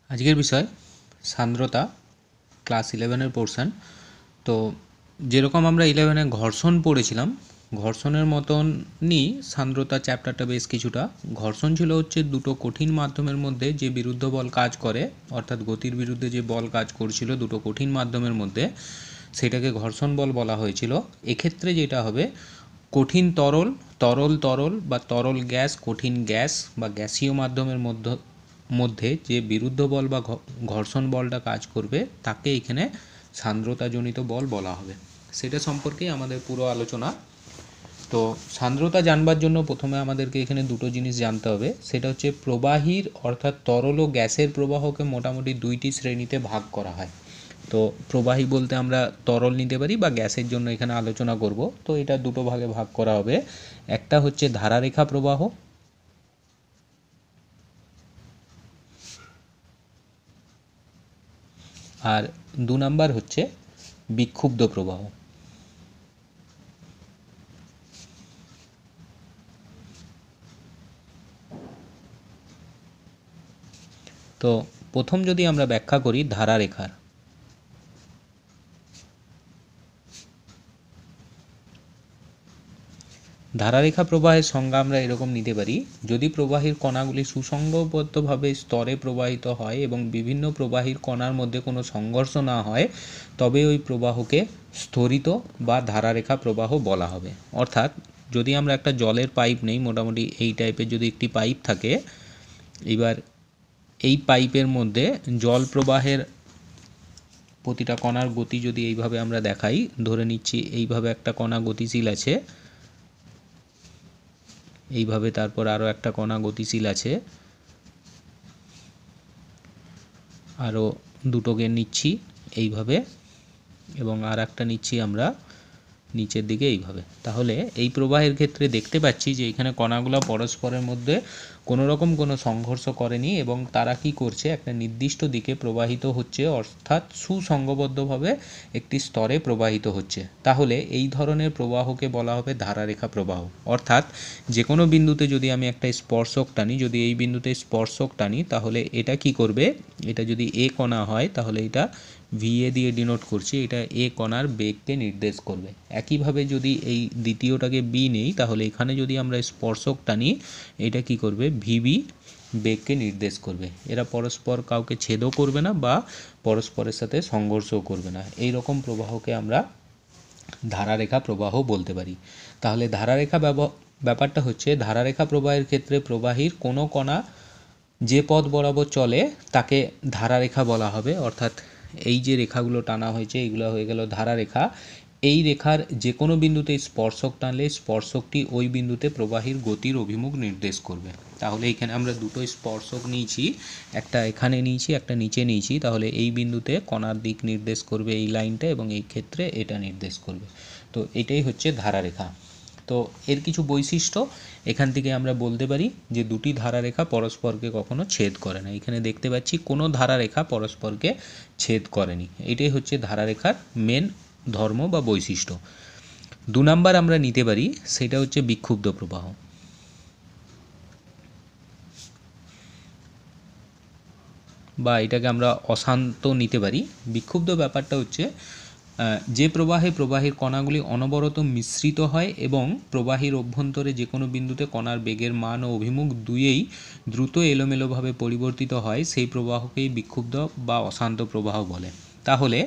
আজকের বিষয় সান্দ্রতা, class 11-এর portion. তো যেরকম আমরা 11-এ ঘর্ষণ পড়েছিলাম, ঘর্ষণের মতনই সান্দ্রতা চ্যাপ্টারটা বেশ কিছুটা। ঘর্ষণ ছিল হচ্ছে দুটো কঠিন মাধ্যমের মধ্যে যে বিরুদ্ধ বল কাজ করে, অর্থাৎ গতির বিরুদ্ধে যে বল কাজ করছিল দুটো কঠিন মাধ্যমের মধ্যে, সেটাকে ঘর্ষণ বল বলা হয়েছিল। এক্ষেত্রে যেটা হবে, কঠিন তরল, তরল তরল বা তরল গ্যাস, কঠিন গ্যাস বা গ্যাসীয় মাধ্যমের মধ্যে যে বিরুদ্ধ বল বা ঘর্ষণ বলটা কাজ করবে তাকে এখানে সান্দ্রতাজনিত বল বলা হবে। সেটা সম্পর্কেই আমাদের পুরো আলোচনা। তো সান্দ্রতা জানবার জন্য প্রথমে আমাদেরকে এখানে দুটো জিনিস জানতে হবে। সেটা হচ্ছে প্রবাহীর অর্থাৎ তরল ও গ্যাসের প্রবাহকে মোটামুটি দুইটি শ্রেণীতে ভাগ করা হয়। তো প্রবাহী বলতে আমরা তরল নিতে পারি বা গ্যাসের জন্য এখানে আলোচনা করব। তো এটা দুটো ভাগে ভাগ করা হবে। একটা হচ্ছে ধারারেখা প্রবাহ, আর 2 নাম্বার হচ্ছে বিক্ষুব্ধ প্রবাহ। তো প্রথম যদি আমরা ব্যাখ্যা করি ধারারেখার, ধারারেখা প্রবাহের সংজ্ঞা আমরা এরকম নিতে পারি: যদি প্রবাহীর কণাগুলি সুসংবদ্ধভাবে স্তরে প্রবাহিত হয় এবং বিভিন্ন প্রবাহীর কণার মধ্যে কোনো সংঘর্ষ না হয়, তবে ওই প্রবাহকে স্তরিত বা ধারারেখা প্রবাহ বলা হবে। অর্থাৎ যদি আমরা একটা জলের পাইপ নেই, মোটামুটি এই টাইপের যদি একটি পাইপ থাকে, এবার এই পাইপের মধ্যে জল প্রবাহের প্রতিটা কণার গতি যদি এইভাবে আমরা দেখাই, ধরে নিচ্ছি এইভাবে একটা কণা গতিশীল আছে, এইভাবে তারপর আরও একটা কণা গতিশীল আছে, আরও দুটোকে নিচ্ছি এইভাবে, এবং আর একটা নিচ্ছি আমরা নিচের দিকে এইভাবে। তাহলে এই প্রবাহের ক্ষেত্রে দেখতে পাচ্ছি যে এখানে কণাগুলো পরস্পরের মধ্যে কোনো রকম কোনো সংঘর্ষ করেনি এবং তারা কি করছে, একটা নির্দিষ্ট দিকে প্রবাহিত হচ্ছে, অর্থাৎ সুসংবদ্ধভাবে একটি স্তরে প্রবাহিত হচ্ছে। তাহলে এই ধরনের প্রবাহকে বলা হবে ধারারেখা প্রবাহ। অর্থাৎ যে কোনো বিন্দুতে যদি আমি একটা স্পর্শক টানি, যদি এই বিন্দুতে স্পর্শক টানি, তাহলে এটা কি করবে, এটা যদি এ কণা হয় তাহলে এটা VA দিয়ে ডিনোট করছি, এটা এ কণার বেগকে নির্দেশ করবে। একইভাবে যদি এই দ্বিতীয়টাকে B নেই, তাহলে এখানে যদি আমরা স্পর্শক টানি, এটা কি করবে, VB বেগকে নির্দেশ করবে। এরা পরস্পর কাউকে ছেদও করবে না বা পরস্পরের সাথে সংঘর্ষও করবে না। এই রকম প্রবাহকে আমরা ধারারেখা প্রবাহ বলতে পারি। তাহলে ধারারেখা ব্যাপারটা হচ্ছে, ধারারেখা প্রবাহের ক্ষেত্রে প্রবাহীর কোনো কণা যে পথ বরাবর চলে তাকে ধারারেখা বলা হবে। অর্থাৎ এই যে রেখাগুলো টানা হয়েছে এগুলো হয়ে গেল ধারারেখা। এই রেখার যে কোনো বিন্দুতে স্পর্শক টানলে স্পর্শকটি ওই বিন্দুতে প্রবাহীর গতির অভিমুখ নির্দেশ করবে। তাহলে এখানে আমরা দুটো স্পর্শক নিয়েছি, একটা এখানে নিয়েছি, একটা নিচে নিয়েছি। তাহলে এই বিন্দুতে কণার দিক নির্দেশ করবে এই লাইনটা, এবং এই ক্ষেত্রে এটা নির্দেশ করবে। তো এটাই হচ্ছে ধারারেখা। তো এর কিছু বৈশিষ্ট্য এখান থেকে আমরা বলতে পারি যে দুটি ধারারেখা পরস্পরকে কখনো ছেদ করে না। এখানে দেখতে পাচ্ছি কোনো ধারারেখা পরস্পরকে ছেদ করেনি। এটাই হচ্ছে ধারারেখার মেন ধর্ম বা বৈশিষ্ট্য। 2 নাম্বার আমরা নিতে পারি, সেটা হচ্ছে বিক্ষুব্ধ প্রবাহ, বা এটাকে আমরা অশান্ত নিতে পারি। বিক্ষুব্ধ ব্যাপারটা হচ্ছে যে প্রবাহীর কণাগুলি অনবরত মিশ্রিত হয় এবং প্রবাহীর অভ্যন্তরে যে কোনো বিন্দুতে কণার বেগের মান ও অভিমুখ দুইয়েই দ্রুত এলোমেলোভাবে পরিবর্তিত হয়, সেই প্রবাহকেই বিক্ষুব্ধ বা অশান্ত প্রবাহ বলে। তাহলে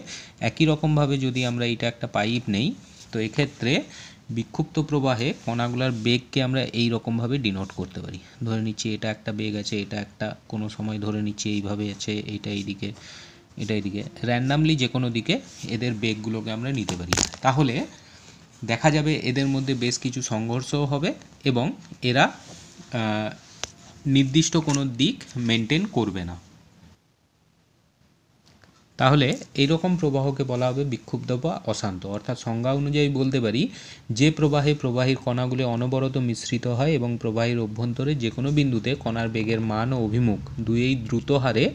একই রকমভাবে যদি আমরা এটা একটা পাইপ নেই, তো এক্ষেত্রে বিক্ষুব্ধ প্রবাহে কণাগুলোর বেগকে আমরা এই রকমভাবে ডিনোট করতে পারি। ধরে নিচ্ছি এটা একটা বেগ আছে, এটা একটা কোনো সময় ধরে নিচ্ছি এইভাবে আছে, এইটা এইদিকে, এটা এইদিকে, র্যান্ডামলি যে কোনো দিকে এদের বেগগুলোকে আমরা নিতে পারি। তাহলে দেখা যাবে এদের মধ্যে বেশ কিছু সংঘর্ষও হবে এবং এরা নির্দিষ্ট কোনো দিক মেনটেন করবে না। তাহলে এইরকম প্রবাহকে বলা হবে বিক্ষুব্ধ বা অশান্ত। অর্থাৎ সংজ্ঞা অনুযায়ী বলতে পারি, যে প্রবাহীর কণাগুলি অনবরত মিশ্রিত হয় এবং প্রবাহীর অভ্যন্তরে যে কোনো বিন্দুতে কণার বেগের মান ও অভিমুখ দুইয়েই দ্রুত হারে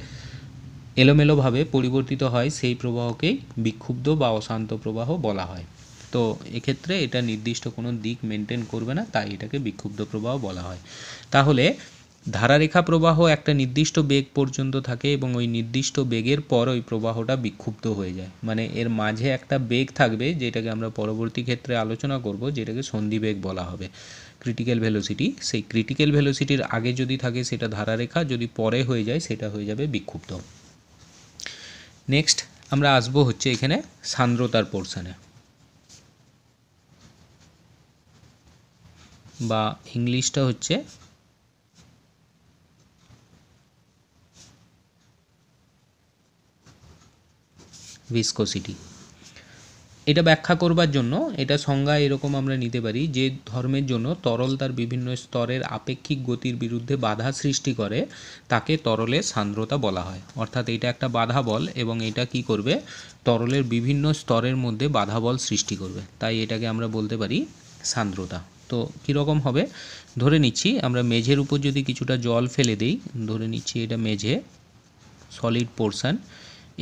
এলোমেলোভাবে পরিবর্তিত হয়, সেই প্রবাহকেই বিক্ষুব্ধ বা অশান্ত প্রবাহ বলা হয়। তো এক্ষেত্রে এটা নির্দিষ্ট কোনো দিক মেনটেন করবে না, তাই এটাকে বিক্ষুব্ধ প্রবাহ বলা হয়। তাহলে ধারারেখা প্রবাহ একটা নির্দিষ্ট বেগ পর্যন্ত থাকে এবং ওই নির্দিষ্ট বেগের পর ওই প্রবাহটা বিক্ষুব্ধ হয়ে যায়, মানে এর মাঝে একটা বেগ থাকবে যেটাকে আমরা পরবর্তী ক্ষেত্রে আলোচনা করব, যেটাকে সন্ধিবেগ বলা হবে, ক্রিটিক্যাল ভেলোসিটি। সেই ক্রিটিক্যাল ভেলোসিটির আগে যদি থাকে সেটা ধারারেখা, যদি পরে হয়ে যায় সেটা হয়ে যাবে বিক্ষুব্ধ। নেক্সট আমরা আসবো হচ্ছে এখানে সান্দ্রতার পোর্শনে, বা ইংলিশটা হচ্ছে ভিসকোসিটি। এটা ব্যাখ্যা করবার জন্য এটা সংজ্ঞা এরকম আমরা নিতে পারি, যে ধর্মের জন্য তরল তার বিভিন্ন স্তরের আপেক্ষিক গতির বিরুদ্ধে বাধা সৃষ্টি করে তাকে তরলের সান্দ্রতা বলা হয়। অর্থাৎ এটা একটা বাধা বল এবং এটা কি করবে, তরলের বিভিন্ন স্তরের মধ্যে বাধা বল সৃষ্টি করবে, তাই এটাকে আমরা বলতে পারি সান্দ্রতা। তো কীরকম হবে, ধরে নিচ্ছি আমরা মেঝের উপর যদি কিছুটা জল ফেলে দিই, ধরে নিচ্ছি এটা মেঝে, সলিড পোর্শন,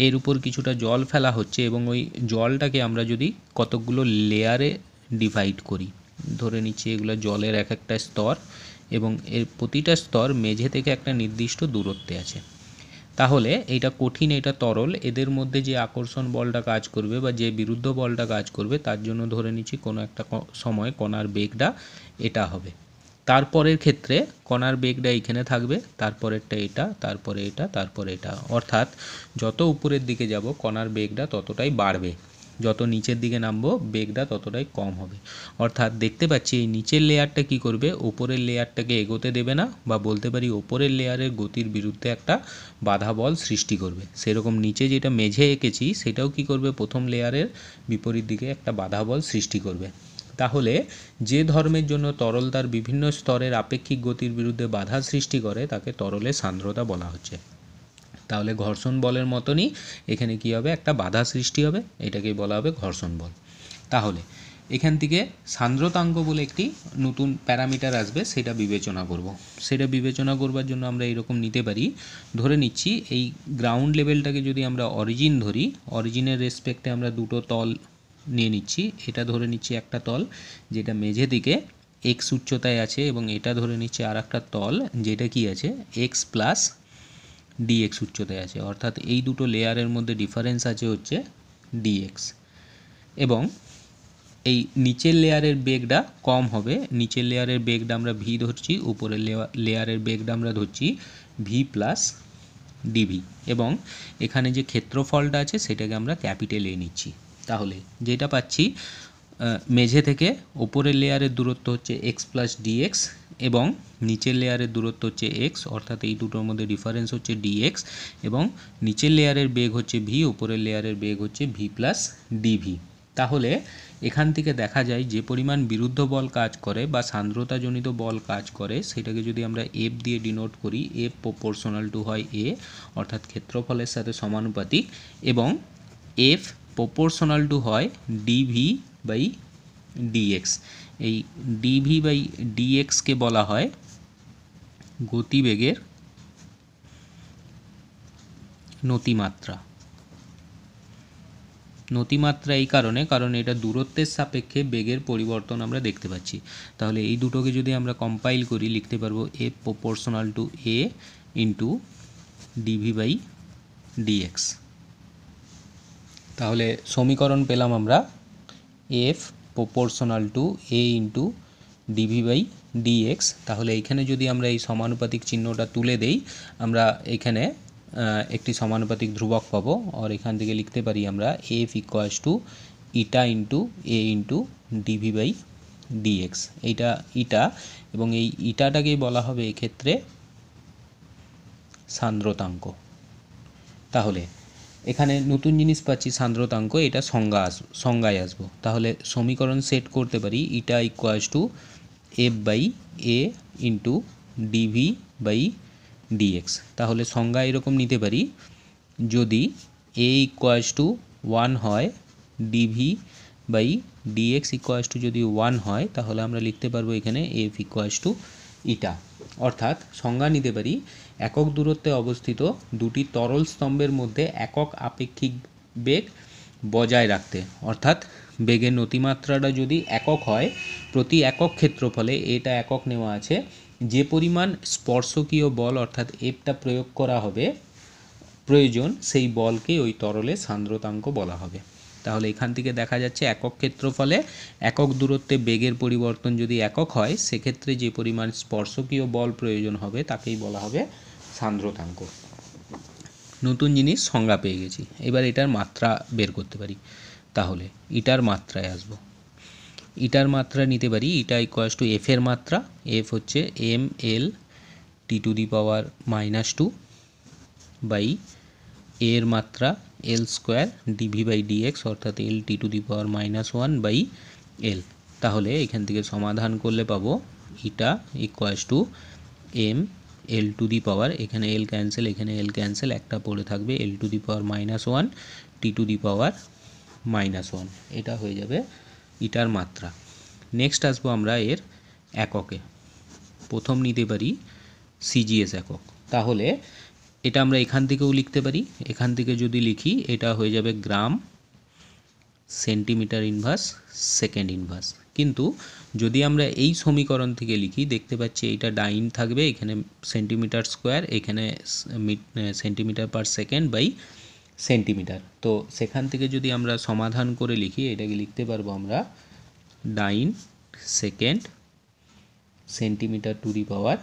এর উপর কিছুটা জল ফেলা হচ্ছে এবং ওই জলটাকে আমরা যদি কতকগুলো লেয়ারে ডিভাইড করি, ধরে নিচ্ছি এগুলো জলের এক একটা স্তর এবং এর প্রতিটা স্তর মেঝে থেকে একটা নির্দিষ্ট দূরত্বে আছে, তাহলে এটা কঠিন, এটা তরল, এদের মধ্যে যে আকর্ষণ বলটা কাজ করবে বা যে বিরুদ্ধ বলটা কাজ করবে তার জন্য ধরে নিচ্ছি কোনো একটা সময় কণার বেগটা এটা হবে। তারপরের ক্ষেত্রে কণার বেগটা এইখানে থাকবে, তারপরেরটা এটা, তারপরে এটা, তারপরে এটা, অর্থাৎ যত উপরের দিকে যাব কণার বেগটা ততটাই বাড়বে, যত নিচের দিকে নামবো বেগটা ততটাই কম হবে। অর্থাৎ দেখতে পাচ্ছি এই নিচের লেয়ারটা কি করবে, ওপরের লেয়ারটাকে এগোতে দেবে না, বা বলতে পারি ওপরের লেয়ারের গতির বিরুদ্ধে একটা বাধা বল সৃষ্টি করবে। সেরকম নিচে যেটা মেঝে এঁকেছি সেটাও কি করবে, প্রথম লেয়ারের বিপরীত দিকে একটা বাধা বল সৃষ্টি করবে। তাহলে যে ধর্মের জন্য তরল তার বিভিন্ন স্তরের আপেক্ষিক গতির বিরুদ্ধে বাধা সৃষ্টি করে তাকে তরলের সান্দ্রতা বলা হচ্ছে। তাহলে ঘর্ষণ বলের মতনই এখানে কি হবে, একটা বাধা সৃষ্টি হবে, এটাকেই বলা হবে ঘর্ষণ বল। তাহলে এখান থেকে সান্দ্রতাঙ্ক বলে একটি নতুন প্যারামিটার আসবে, সেটা বিবেচনা করব। সেটা বিবেচনা করবার জন্য আমরা এরকম নিতে পারি, ধরে নিচ্ছি এই গ্রাউন্ড লেভেলটাকে যদি আমরা অরিজিন ধরি, অরিজিনের রেসপেক্টে আমরা দুটো তল নিয়ে নিচ্ছি, এটা ধরে নিচ্ছি একটা তল যেটা মেঝে দিকে এক্স উচ্চতায় আছে এবং এটা ধরে নিচ্ছি আর একটা তল যেটা কি আছে এক্স প্লাস ডিএক্স উচ্চতায় আছে, অর্থাৎ এই দুটো লেয়ারের মধ্যে ডিফারেন্স আছে হচ্ছে ডিএক্স। এবং এই নিচের লেয়ারের বেগটা কম হবে, নিচের লেয়ারের বেগটা আমরা ভি ধরছি, উপরের লেয়ারের বেগটা আমরা ধরছি ভি প্লাস ডিভি, এবং এখানে যে ক্ষেত্রফলটা আছে সেটাকে আমরা ক্যাপিটাল এ নিচ্ছি। তাহলে যেটা পাচ্ছি মেঝে থেকে ওপরের লেয়ারের দূরত্ব হচ্ছে এক্স প্লাস ডিএক্স এবং নিচের লেয়ারের দূরত্ব হচ্ছে এক্স, অর্থাৎ এই দুটোর মধ্যে ডিফারেন্স হচ্ছে ডিএক্স, এবং নিচের লেয়ারের বেগ হচ্ছে ভি, উপরের লেয়ারের বেগ হচ্ছে ভি প্লাস ডিভি। তাহলে এখান থেকে দেখা যায় যে পরিমাণ বিরুদ্ধ বল কাজ করে বা সান্দ্রতাজনিত বল কাজ করে সেটাকে যদি আমরা এফ দিয়ে ডিনোট করি, এফ প্রপোর্শনাল টু হয় এ, অর্থাৎ ক্ষেত্রফলের সাথে সমানুপাতিক, এবং এফ প্রপোর্শনাল টু হয় ডিভি বাই ডিএক্স। এই ডিভি বাই ডিএক্সকে বলা হয় গতিবেগের নতিমাত্রা। নতিমাত্রা এই কারণ এটা দূরত্বের সাপেক্ষে বেগের পরিবর্তন আমরা দেখতে পাচ্ছি। তাহলে এই দুটোকে যদি আমরা কম্পাইল করি লিখতে পারবো F proportional to A into dv by dx. তাহলে সমীকরণ পেলাম আমরা F proportional to A into dv by dx. তাহলে এইখানে যদি আমরা এই সমানুপাতিক চিহ্নটা তুলে দেই আমরা এখানে একটি সমানুপাতিক ধ্রুবক পাবো, আর এখান থেকে লিখতে পারি আমরা F equals to eta into A into dv by dx. এইটা ইটা, এবং এই ইটাটাকেই বলা হবে এক্ষেত্রে সান্দ্রতাঙ্ক। তাহলে এখানে নতুন জিনিস পাচ্ছি সান্দ্রতাঙ্ক, এটা সংজ্ঞায় আসবো। তাহলে সমীকরণ সেট করতে পারি eta equals to F by A into dv by dx. তাহলে সংজ্ঞা এরকম নিতে পারি, যদি এ ইকুয়ালস টু 1 হয়, dv by dx equals to যদি 1 হয়, তাহলে আমরা লিখতে পারবো এখানে এফ ইকুয়ালস টু ইটা। অর্থাৎ সংজ্ঞা নিতে পারি একক দূরত্বে অবস্থিত দুটি তরল স্তম্ভের মধ্যে একক আপেক্ষিক বেগ বজায় রাখতে, অর্থাৎ বেগের নতিমাত্রাটা যদি একক হয়, প্রতি একক ক্ষেত্রফলে এটা একক নেওয়া আছে, যে পরিমাণ স্পর্শকীয় বল অর্থাৎ এফটা প্রয়োগ করা হবে প্রয়োজন, সেই বলকে ওই তরলের সান্দ্রতাঙ্ক বলা হবে। তাহলে এখান থেকে দেখা যাচ্ছে একক ক্ষেত্রফলে একক দূরত্বে বেগের পরিবর্তন যদি একক হয়, সেক্ষেত্রে যে পরিমাণ স্পর্শকীয় বল প্রয়োজন হবে তাকেই বলা হবে সান্দ্রতাঙ্ক। নতুন জিনিস সংজ্ঞা পেয়ে গেছি, এবার এটার মাত্রা বের করতে পারি। তাহলে ইটার মাত্রায় আসব। ইটার মাত্রা নিতে পারি, ইটা ইকুয়ালস টু এফ এর মাত্রা, এফ হচ্ছে M L T to the power -2 by এর মাত্রা L square dv by dx অর্থাৎ L T to the power -1 by এল। তাহলে এখান থেকে সমাধান করলে পাবো eta equals to M L to the power, এখানে এল ক্যান্সেল, এখানে এল ক্যান্সেল, একটা পড়ে থাকবে এল to the power -1 T to the পাওয়ার -1, এটা হয়ে যাবে ইটার মাত্রা। নেক্সট আসবো আমরা এর এককে। প্রথম নিতে পারি সিজিএস একক। তাহলে এটা আমরা এখান থেকেও লিখতে পারি, এখান থেকে যদি লিখি এটা হয়ে যাবে গ্রাম সেন্টিমিটার ইনভার্স সেকেন্ড ইনভার্স। কিন্তু যদি আমরা এই সমীকরণ থেকে লিখি, দেখতে পাচ্ছি এইটা ডাইন থাকবে, এখানে সেন্টিমিটার স্কোয়ার, এখানে centimetre per second by centimetre. তো সেখান থেকে যদি আমরা সমাধান করে লিখি, এটাকে লিখতে পারবো আমরা ডাইন second centimetre to the power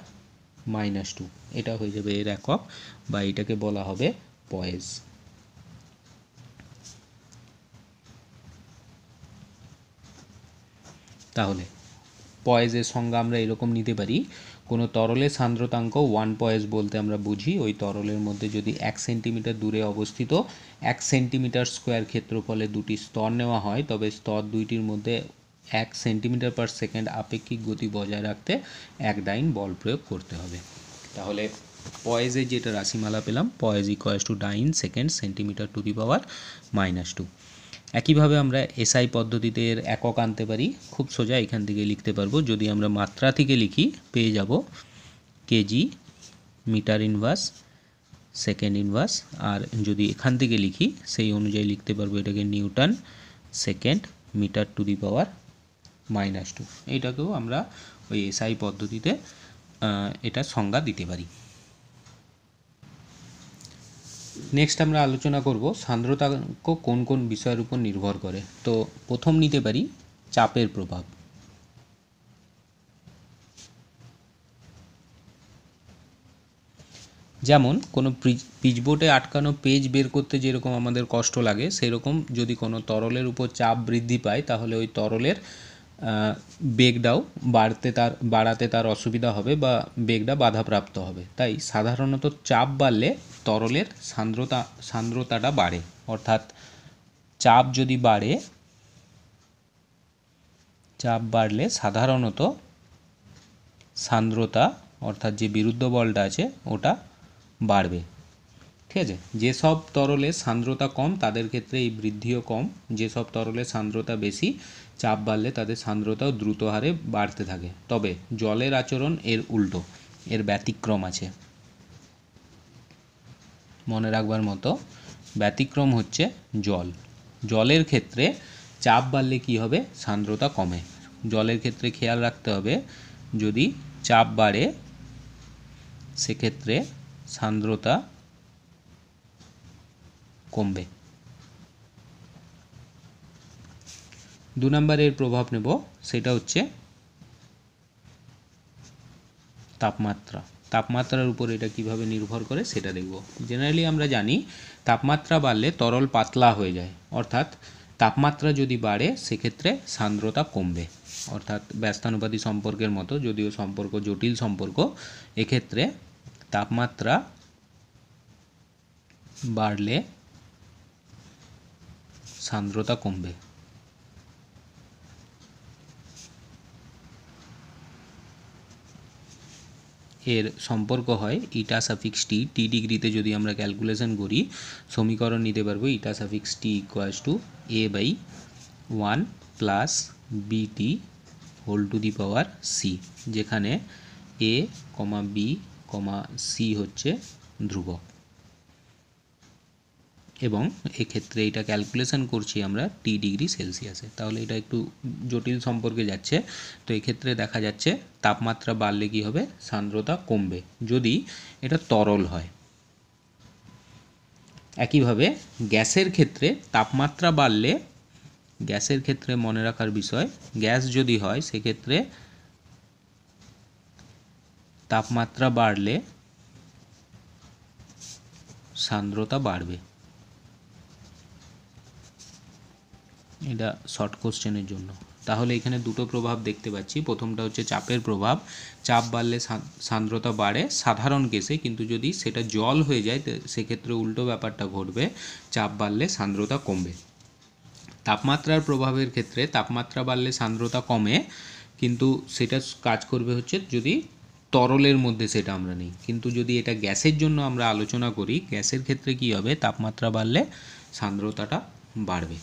-2, এটা হয়ে যাবে এর একক, বা এটাকে বলা হবে পয়েজ। তাহলে পয়েজের সংজ্ঞা আমরা এরকম নিতে পারি, কোনো তরলের সান্দ্রতাঙ্ক 1 পয়েজ বলতে আমরা বুঝি ওই তরলের মধ্যে যদি 1 সেন্টিমিটার দূরে অবস্থিত 1 সেন্টিমিটার স্কোয়ার ক্ষেত্রফলে দুটি স্তর নেওয়া হয়, তবে স্তর দুইটির মধ্যে 1 সেন্টিমিটার পার সেকেন্ড আপেক্ষিক গতি বজায় রাখতে 1 ডাইন বল প্রয়োগ করতে হবে। তাহলে পয়েজের যেটা রাশিমালা পেলাম, poise equals to dyne second centimetre to the power -2। একইভাবে আমরা এসআই পদ্ধতিতে এর একক আনতে পারি, খুব সোজা এখান থেকে লিখতে পারবো। যদি আমরা মাত্রা থেকে লিখি পেয়ে যাব KG metre inverse second inverse, আর যদি এখান থেকে লিখি সেই অনুযায়ী লিখতে পারবো এটাকে newton second metre to the power -2। এইটাকেও আমরা ওই এসআই পদ্ধতিতে এটা সংজ্ঞা দিতে পারি। নেক্সট আমরা আলোচনা করব সান্দ্রতাঙ্ক কোন কোন বিষয়ের উপর নির্ভর করে। তো প্রথম নিতে পারি চাপের প্রভাব। যেমন কোনো পিচবোর্ডে আটকানো পেজ বের করতে যেরকম আমাদের কষ্ট লাগে, সেরকম যদি কোনো তরলের উপর চাপ বৃদ্ধি পায় তাহলে ওই তরলের বেগটাও বাড়াতে তার অসুবিধা হবে বা বেগটা বাধাপ্রাপ্ত হবে। তাই সাধারণত চাপ বাড়লে তরলের সান্দ্রতাটা বাড়ে, অর্থাৎ চাপ যদি চাপ বাড়লে সাধারণত সান্দ্রতা অর্থাৎ যে বিরুদ্ধ বলটা আছে ওটা বাড়বে। ঠিক আছে, যেসব তরলের সান্দ্রতা কম তাদের ক্ষেত্রে এই বৃদ্ধিও কম, যেসব তরলের সান্দ্রতা বেশি চাপ বাড়লে তাদের সান্দ্রতাও দ্রুত হারে বাড়তে থাকে। তবে জলের আচরণ এর উল্টো, এর ব্যতিক্রম আছে। মনে রাখবার মতো ব্যতিক্রম হচ্ছে জলের ক্ষেত্রে চাপ বাড়লে কি হবে, সান্দ্রতা কমে। জলের ক্ষেত্রে খেয়াল রাখতে হবে যদি চাপ বাড়ে সেক্ষেত্রে সান্দ্রতা কমবে। 2 নম্বরের প্রভাব নেব, সেটা হচ্ছে তাপমাত্রার উপর এটা কিভাবে নির্ভর করে সেটা দেখব। জেনারেলি আমরা জানি তাপমাত্রা বাড়লে তরল পাতলা হয়ে যায়, অর্থাৎ তাপমাত্রা যদি বাড়ে সেক্ষেত্রে সান্দ্রতা কমবে, অর্থাৎ ব্যস্তানুপাতি সম্পর্কের মতো, যদিও সম্পর্ক জটিল সম্পর্ক। এক্ষেত্রে তাপমাত্রা বাড়লে সান্দ্রতা কমবে। এর সম্পর্ক হয় ইটা সাফিক্স টি, টি ডিগ্রিতে যদি আমরা ক্যালকুলেশন করি সমীকরণ নিতে পারবো eta suffix T equals to A by 1 plus BT whole to the power C, যেখানে এ বি সি হচ্ছে ধ্রুবক। এবং এক্ষেত্রে এটা ক্যালকুলেশন করছি আমরা টি ডিগ্রি সেলসিয়াসে। তাহলে এটা একটু জটিল সম্পর্কে যাচ্ছে। তো এক্ষেত্রে দেখা যাচ্ছে তাপমাত্রা বাড়লে কী হবে, সান্দ্রতা কমবে যদি এটা তরল হয়। একইভাবে গ্যাসের ক্ষেত্রে তাপমাত্রা বাড়লে, গ্যাসের ক্ষেত্রে মনে রাখার বিষয়, গ্যাস যদি হয় সেক্ষেত্রে তাপমাত্রা বাড়লে সান্দ্রতা বাড়বে। এটা শর্ট কোশ্চেনের জন্য। তাহলে এখানে দুটো প্রভাব দেখতে পাচ্ছি। প্রথমটা হচ্ছে চাপের প্রভাব, চাপ বাড়লে সান্দ্রতা বাড়ে সাধারণ কেসে, কিন্তু যদি সেটা জল হয়ে যায় সেক্ষেত্রে উল্টো ব্যাপারটা ঘটবে, চাপ বাড়লে সান্দ্রতা কমবে। তাপমাত্রার প্রভাবের ক্ষেত্রে তাপমাত্রা বাড়লে সান্দ্রতা কমে, কিন্তু সেটা কাজ করবে হচ্ছে যদি তরলের মধ্যে সেটা আমরা নিই। কিন্তু যদি এটা গ্যাসের জন্য আমরা আলোচনা করি, গ্যাসের ক্ষেত্রে কী হবে, তাপমাত্রা বাড়লে সান্দ্রতাটা বাড়বে।